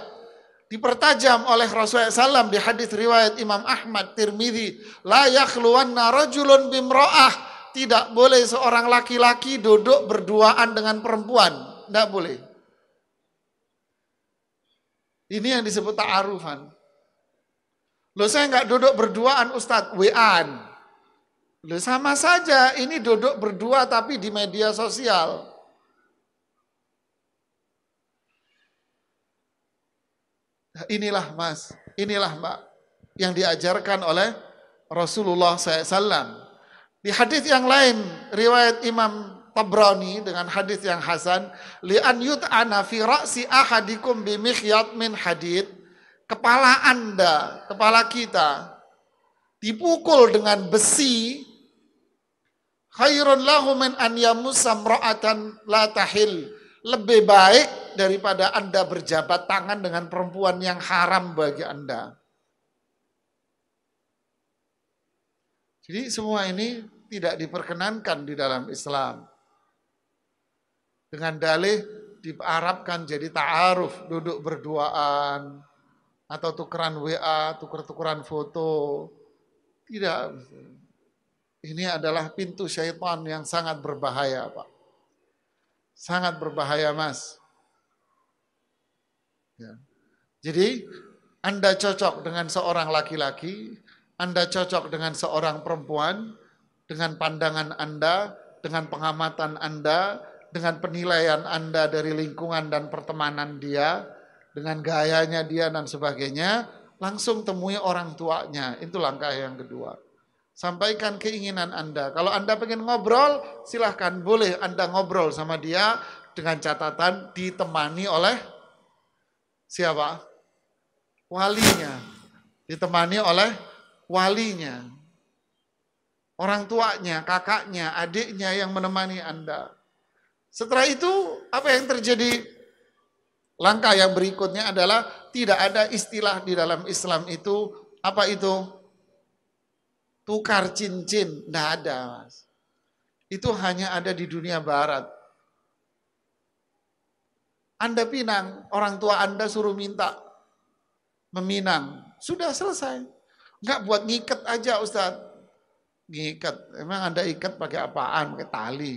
Dipertajam oleh Rasulullah SAW di hadis riwayat Imam Ahmad, Tirmidzi, la yakhluwanna rajulun bimra'ah. Tidak boleh seorang laki-laki duduk berduaan dengan perempuan. Tidak boleh. Ini yang disebut ta'arufan. Loh, saya nggak duduk berduaan Ustadz, WA-an. Loh, sama saja, ini duduk berdua tapi di media sosial. Inilah Mas, inilah Mbak, yang diajarkan oleh Rasulullah SAW. Di hadis yang lain, riwayat Imam Tabrani dengan hadis yang hasan, li'an yut'ana fi ra'si ahadikum bimikhyat min hadid. kepala Anda, kepala kita dipukul dengan besi, khairun lahu min an yamussa imra'atan la tahil. Lebih baik daripada Anda berjabat tangan dengan perempuan yang haram bagi Anda. Jadi semua ini tidak diperkenankan di dalam Islam. Dengan dalih diharapkan jadi ta'aruf, duduk berduaan, atau tukeran WA, tuker-tukeran foto. Tidak. Ini adalah pintu syaitan yang sangat berbahaya, Pak. Sangat berbahaya, Mas. Ya. Jadi, Anda cocok dengan seorang laki-laki, Anda cocok dengan seorang perempuan, dengan pandangan Anda, dengan pengamatan Anda, dengan penilaian Anda dari lingkungan dan pertemanan dia, dengan gayanya dia dan sebagainya, langsung temui orang tuanya. Itu langkah yang kedua. Sampaikan keinginan Anda. Kalau Anda pengen ngobrol, silahkan, boleh Anda ngobrol sama dia dengan catatan ditemani oleh siapa? Walinya. Ditemani oleh walinya. Orang tuanya, kakaknya, adiknya yang menemani Anda. Setelah itu, apa yang terjadi? Langkah yang berikutnya adalah tidak ada istilah di dalam Islam itu, apa itu? Tukar cincin, tidak ada, Mas. Itu hanya ada di dunia barat. Anda pinang, orang tua Anda suruh minta meminang, sudah selesai. Enggak buat ngikat aja, Ustadz. Ngikat, emang Anda ikat pakai apaan? Pakai tali.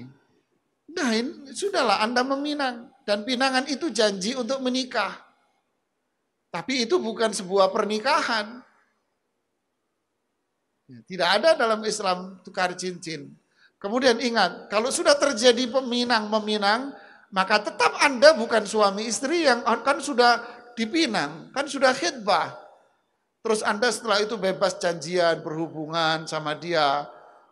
Nah, ini, sudahlah Anda meminang. Dan pinangan itu janji untuk menikah. Tapi itu bukan sebuah pernikahan. Tidak ada dalam Islam tukar cincin. Kemudian ingat, kalau sudah terjadi peminang-meminang, maka tetap Anda bukan suami istri yang kan sudah dipinang, kan sudah khidbah. Terus Anda setelah itu bebas janjian, berhubungan sama dia.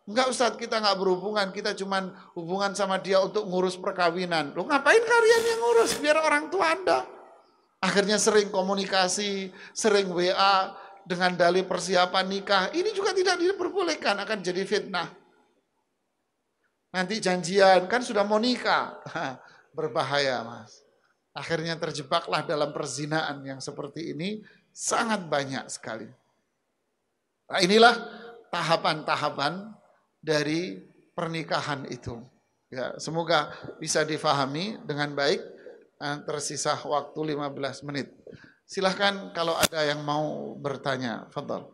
Enggak Ustadz, kita enggak berhubungan, kita cuman hubungan sama dia untuk ngurus perkawinan. Loh ngapain kalian yang ngurus? Biar orang tua Anda. Akhirnya sering komunikasi, sering WA, dengan dalih persiapan nikah, ini juga tidak diperbolehkan, akan jadi fitnah. Nanti janjian, kan sudah mau nikah. Berbahaya, Mas. Akhirnya terjebaklah dalam perzinaan yang seperti ini, sangat banyak sekali. Nah, inilah tahapan-tahapan dari pernikahan itu. Ya, semoga bisa difahami dengan baik. Tersisa waktu 15 menit. Silahkan kalau ada yang mau bertanya, fadhal.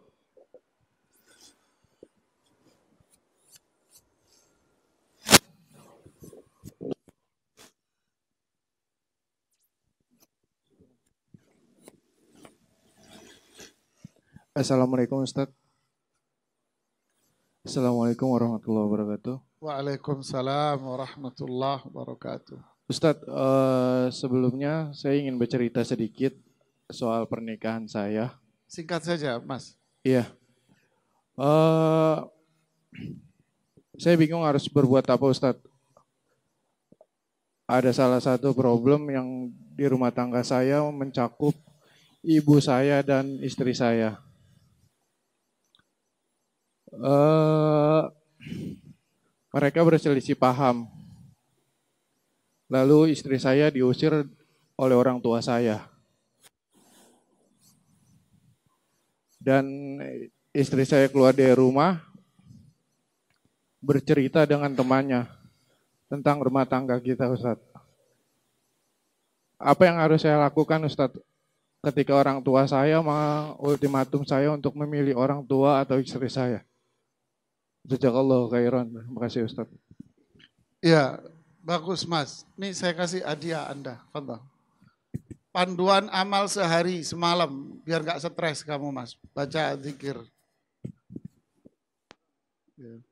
Assalamualaikum Ustaz. Assalamualaikum warahmatullahi wabarakatuh. Waalaikumsalam warahmatullahi wabarakatuh. Ustaz, sebelumnya saya ingin bercerita sedikit soal pernikahan saya. Singkat saja, Mas. Iya. Saya bingung harus berbuat apa, Ustaz. Ada salah satu problem yang di rumah tangga saya mencakup ibu saya dan istri saya. Mereka berselisih paham. Lalu istri saya diusir oleh orang tua saya. Dan istri saya keluar dari rumah, bercerita dengan temannya tentang rumah tangga kita, Ustaz. Apa yang harus saya lakukan, Ustaz, ketika orang tua saya mengultimatum saya untuk memilih orang tua atau istri saya? Jazakallahu khairan. Terima kasih, Ustaz. Ya, bagus Mas. Ini saya kasih hadiah Anda. Fadhal. Panduan amal sehari semalam biar nggak stres kamu Mas. Baca zikir. Ya.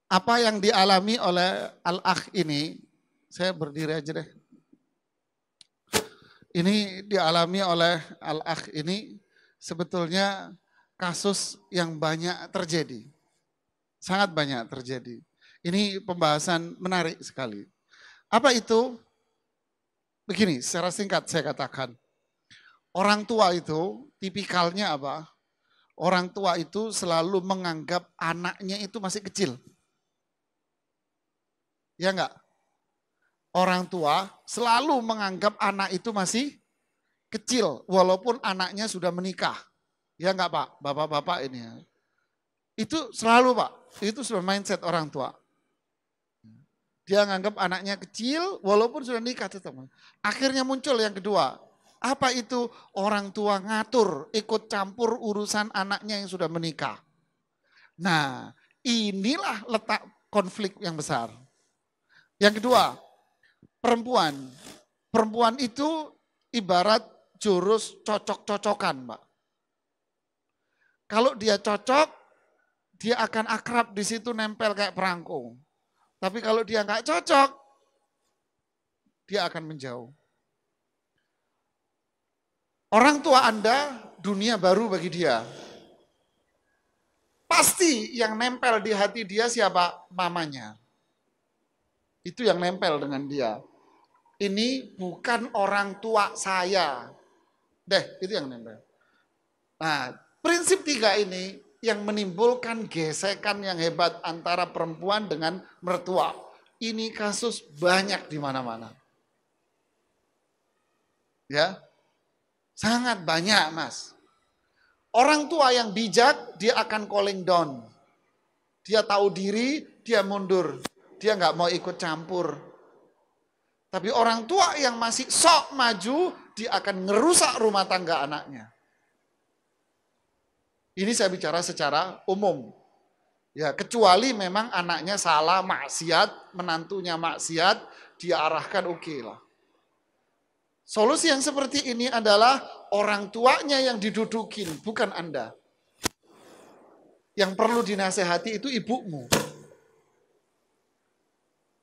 Apa yang dialami oleh Al-Akh ini, saya berdiri aja deh. Ini dialami oleh Al-Akh ini sebetulnya kasus yang banyak terjadi. Sangat banyak terjadi. Ini pembahasan menarik sekali. Apa itu? Begini, secara singkat saya katakan. Orang tua itu tipikalnya apa? Orang tua itu selalu menganggap anaknya itu masih kecil. Ya enggak? Orang tua selalu menganggap anak itu masih kecil, walaupun anaknya sudah menikah. Ya enggak Pak? Bapak-bapak ini. Itu selalu Pak, itu sudah mindset orang tua. Dia menganggap anaknya kecil, walaupun sudah nikah tetap. Akhirnya muncul yang kedua. Apa itu? Orang tua ngatur, ikut campur urusan anaknya yang sudah menikah. Nah, inilah letak konflik yang besar. Yang kedua, perempuan. Perempuan itu ibarat jurus cocok-cocokan, Mbak. Kalau dia cocok, dia akan akrab di situ nempel kayak perangko. Tapi kalau dia nggak cocok, dia akan menjauh. Orang tua Anda, dunia baru bagi dia. Pasti yang nempel di hati dia siapa? Mamanya. Itu yang nempel dengan dia. Ini bukan orang tua saya. Itu yang nempel. Nah, prinsip 3 ini yang menimbulkan gesekan yang hebat antara perempuan dengan mertua. Ini kasus banyak di mana-mana. Ya, sangat banyak Mas. Orang tua yang bijak, dia akan calling down. Dia tahu diri, dia mundur. Dia nggak mau ikut campur. Tapi orang tua yang masih sok maju, dia akan ngerusak rumah tangga anaknya. Ini saya bicara secara umum. Ya, kecuali memang anaknya salah, maksiat, menantunya maksiat, dia arahkan oke lah. Solusi yang seperti ini adalah orang tuanya yang didudukin, bukan Anda. Yang perlu dinasehati itu ibumu.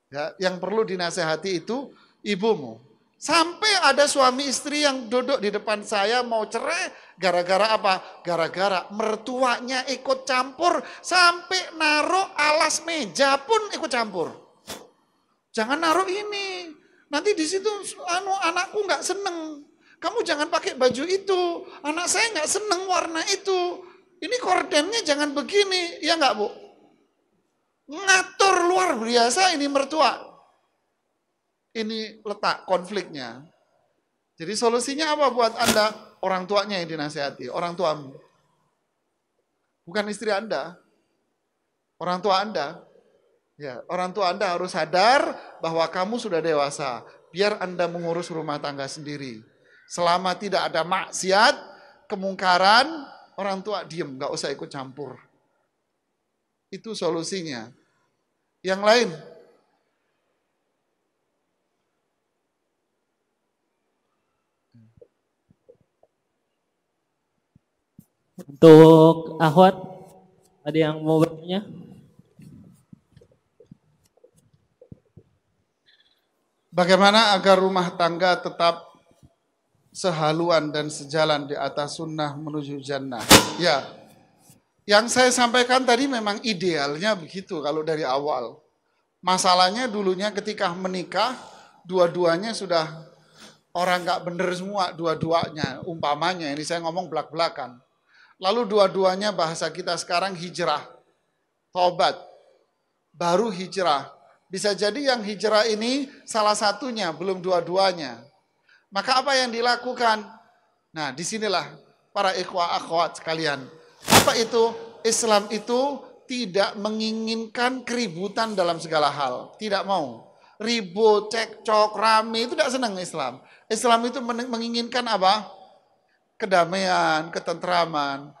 Ya, yang perlu dinasehati itu ibumu. Sampai ada suami istri yang duduk di depan saya mau cerai, gara-gara apa? Gara-gara mertuanya ikut campur, sampai naruh alas meja pun ikut campur. Jangan naruh ini, nanti di situ anakku nggak seneng. Kamu jangan pakai baju itu, anak saya nggak seneng warna itu. Ini kordennya jangan begini, ya nggak Bu? Ngatur luar biasa ini mertua. Ini letak konfliknya. Jadi solusinya apa buat Anda? Orang tuanya yang dinasihati, orang tuamu. Bukan istri Anda. Orang tua Anda. Ya, orang tua Anda harus sadar bahwa kamu sudah dewasa. Biar Anda mengurus rumah tangga sendiri. Selama tidak ada maksiat, kemungkaran, orang tua diem, gak usah ikut campur. Itu solusinya. Yang lain, untuk Ahwat, ada yang mau bertanya? bagaimana agar rumah tangga tetap sehaluan dan sejalan di atas sunnah menuju jannah? Ya, yang saya sampaikan tadi memang idealnya begitu kalau dari awal. Masalahnya dulunya ketika menikah, dua-duanya sudah orang nggak bener semua, dua-duanya. Umpamanya, ini saya ngomong belak-belakan. Lalu dua-duanya bahasa kita sekarang hijrah, tobat, baru hijrah. Bisa jadi yang hijrah ini salah satunya, belum dua-duanya. Maka apa yang dilakukan? Nah, disinilah para ikhwah akhwat sekalian. Apa itu? Islam itu tidak menginginkan keributan dalam segala hal. Tidak mau. Ribut, cekcok, rame, itu tidak senang Islam. Islam itu menginginkan apa? Kedamaian, ketentraman.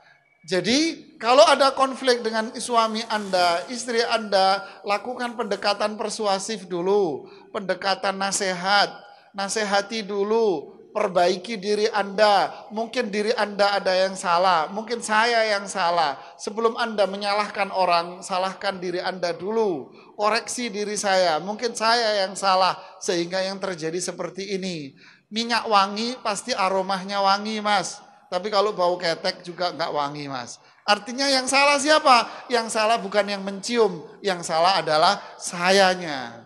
Jadi kalau ada konflik dengan suami Anda, istri Anda, lakukan pendekatan persuasif dulu, pendekatan nasihat, nasihati dulu, perbaiki diri Anda. Mungkin diri Anda ada yang salah, mungkin saya yang salah. Sebelum Anda menyalahkan orang, salahkan diri Anda dulu. Koreksi diri saya, mungkin saya yang salah sehingga yang terjadi seperti ini. Minyak wangi pasti aromanya wangi Mas. Tapi kalau bau ketek juga enggak wangi Mas. Artinya yang salah siapa? Yang salah bukan yang mencium, yang salah adalah sayanya.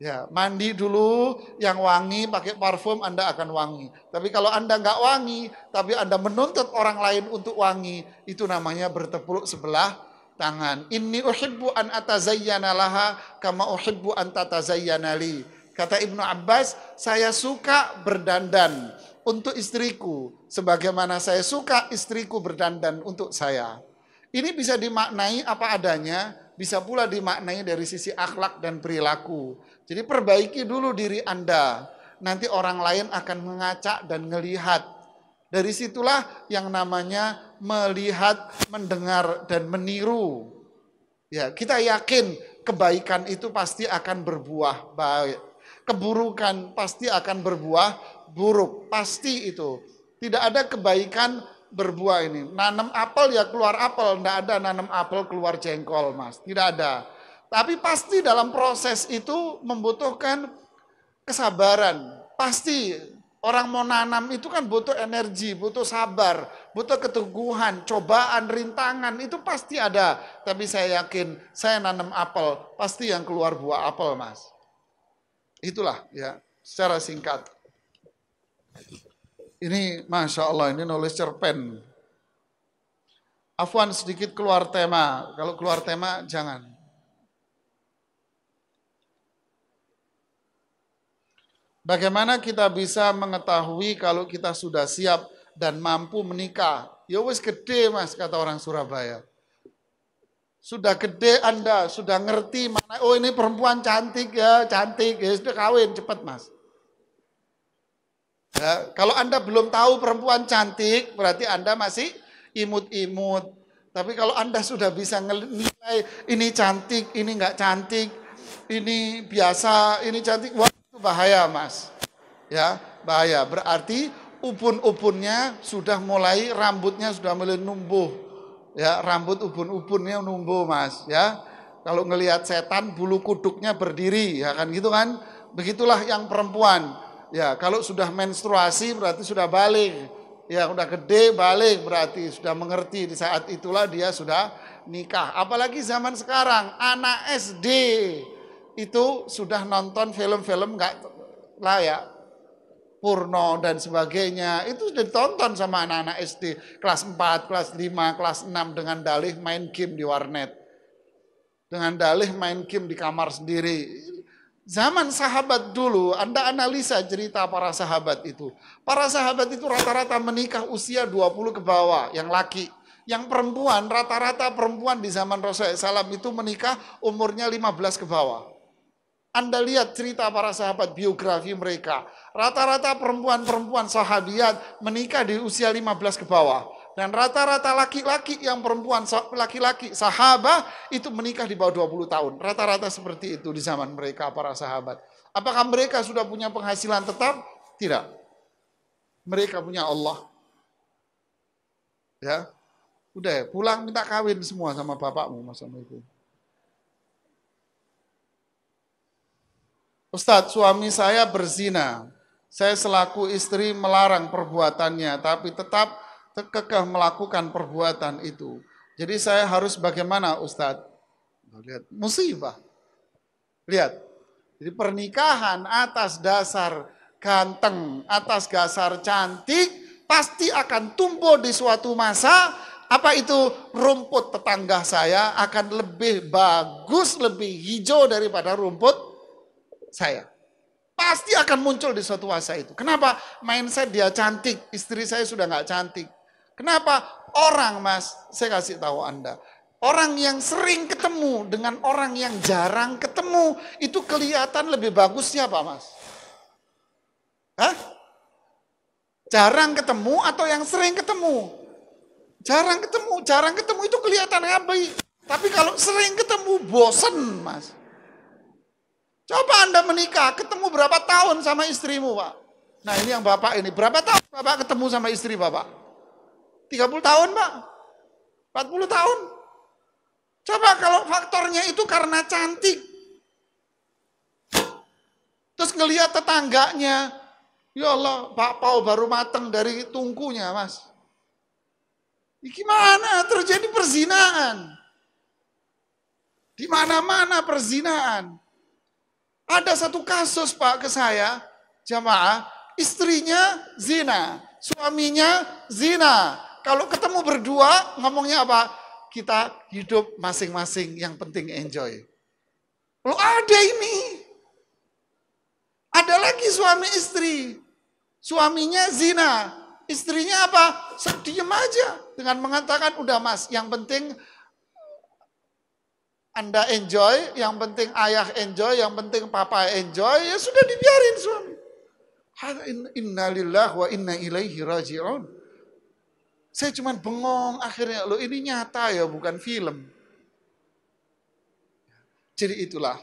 Ya, mandi dulu yang wangi, pakai parfum Anda akan wangi. Tapi kalau Anda nggak wangi, tapi Anda menuntut orang lain untuk wangi, itu namanya bertepuk sebelah tangan. Inni uhibbu an atazayyana laha kama uhibbu an tatazayyana li. Kata Ibnu Abbas, saya suka berdandan untuk istriku sebagaimana saya suka istriku berdandan untuk saya. Ini bisa dimaknai apa adanya, bisa pula dimaknai dari sisi akhlak dan perilaku. Jadi perbaiki dulu diri Anda, nanti orang lain akan mengacak dan melihat. Dari situlah yang namanya melihat, mendengar, dan meniru. Ya, kita yakin kebaikan itu pasti akan berbuah baik. Keburukan pasti akan berbuah buruk, pasti itu. Tidak ada kebaikan berbuah ini. Nanam apel ya keluar apel, tidak ada nanam apel keluar jengkol, Mas. Tidak ada. Tapi pasti dalam proses itu membutuhkan kesabaran. Pasti orang mau nanam itu kan butuh energi, butuh sabar, butuh keteguhan, cobaan, rintangan, itu pasti ada. Tapi saya yakin, saya nanam apel, pasti yang keluar buah apel, Mas. Itulah ya, secara singkat. Ini Masya Allah, ini nulis cerpen. Afwan sedikit keluar tema, kalau keluar tema jangan. Bagaimana kita bisa mengetahui kalau kita sudah siap dan mampu menikah? Ya wis gede Mas, kata orang Surabaya. Sudah gede Anda, sudah ngerti mana, oh ini perempuan cantik ya sudah kawin cepat Mas. Ya, kalau Anda belum tahu perempuan cantik, berarti Anda masih imut-imut. Tapi kalau Anda sudah bisa nilai ini cantik, ini enggak cantik, ini biasa, ini cantik, wah itu bahaya Mas. Ya, bahaya. Berarti ubun-ubunnya sudah mulai, rambutnya sudah mulai numbuh. Ya, rambut ubun-ubunnya numbuh Mas, ya. Kalau ngelihat setan bulu kuduknya berdiri, ya kan gitu kan? Begitulah yang perempuan. Ya, kalau sudah menstruasi berarti sudah balik. Ya, udah gede balik berarti sudah mengerti, di saat itulah dia sudah nikah. Apalagi zaman sekarang, anak SD itu sudah nonton film-film enggak layak. Porno dan sebagainya, itu sudah ditonton sama anak-anak SD kelas 4, kelas 5, kelas 6 dengan dalih main game di warnet. Dengan dalih main game di kamar sendiri. Zaman sahabat dulu, Anda analisa cerita para sahabat itu. Para sahabat itu rata-rata menikah usia 20 ke bawah, yang laki. Yang perempuan, rata-rata perempuan di zaman Rasulullah SAW itu menikah umurnya 15 ke bawah. Anda lihat cerita para sahabat, biografi mereka. Rata-rata perempuan-perempuan sahabiat menikah di usia 15 ke bawah. Dan rata-rata laki-laki yang perempuan, laki-laki sahabat itu menikah di bawah 20 tahun. Rata-rata seperti itu di zaman mereka para sahabat. Apakah mereka sudah punya penghasilan tetap? Tidak. Mereka punya Allah. Ya, udah pulang minta kawin semua sama bapakmu, sama ibu. Ustadz, suami saya berzina. Saya selaku istri melarang perbuatannya, tapi tetap kekeh melakukan perbuatan itu. Jadi saya harus bagaimana Ustadz? Lihat, musibah. Lihat, jadi pernikahan atas dasar ganteng, atas dasar cantik, pasti akan tumbuh di suatu masa. Apa itu? Rumput tetangga saya akan lebih bagus, lebih hijau daripada rumput saya. Pasti akan muncul di suatu masa itu. Kenapa? Mindset dia cantik, istri saya sudah nggak cantik. Kenapa? Orang Mas, saya kasih tahu Anda. Orang yang sering ketemu dengan orang yang jarang ketemu, itu kelihatan lebih bagus siapa Mas? Hah? Jarang ketemu atau yang sering ketemu? Jarang ketemu itu kelihatan abai. Tapi kalau sering ketemu bosen Mas. Coba Anda menikah, ketemu berapa tahun sama istrimu, Pak? Nah ini yang Bapak ini, berapa tahun Bapak ketemu sama istri Bapak? 30 tahun, Pak? 40 tahun? Coba kalau faktornya itu karena cantik. Terus ngelihat tetangganya, ya Allah, Pak Pau baru mateng dari tungkunya, Mas. Gimana terjadi perzinahan? Di mana-mana perzinahan. Ada satu kasus Pak ke saya, jamaah, istrinya zina, suaminya zina. Kalau ketemu berdua ngomongnya apa? Kita hidup masing-masing, yang penting enjoy. Loh ada ini. Ada lagi suami istri. Suaminya zina. Istrinya apa? Diem aja. Dengan mengatakan, udah mas, yang penting Anda enjoy, yang penting ayah enjoy, yang penting papa enjoy, ya sudah dibiarin suami. Innalillahi wa inna ilaihi raji'un. Saya cuma bengong akhirnya, loh ini nyata ya, bukan film. Jadi itulah.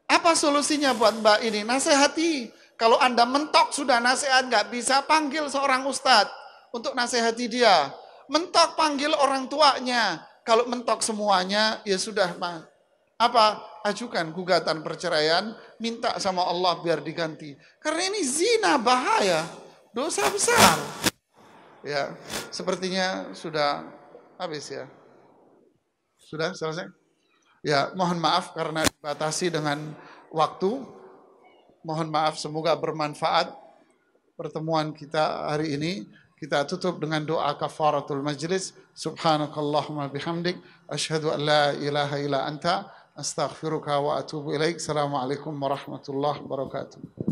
Apa solusinya buat Mbak ini? Nasihati. Kalau Anda mentok sudah nasihat nggak bisa, panggil seorang ustadz untuk nasihati dia. Mentok panggil orang tuanya. Kalau mentok semuanya, ya sudah. Apa? Ajukan gugatan perceraian, minta sama Allah biar diganti. Karena ini zina, bahaya, dosa besar. Ya, sepertinya sudah habis ya. Sudah selesai? Ya, mohon maaf karena dibatasi dengan waktu. Mohon maaf, semoga bermanfaat pertemuan kita hari ini. Kita tutup dengan doa kafaratul majlis. Subhanakallahumma bihamdik. Asyhadu an la ilaha illa anta. Astaghfiruka wa atubu ilaik. Assalamualaikum warahmatullahi wabarakatuh.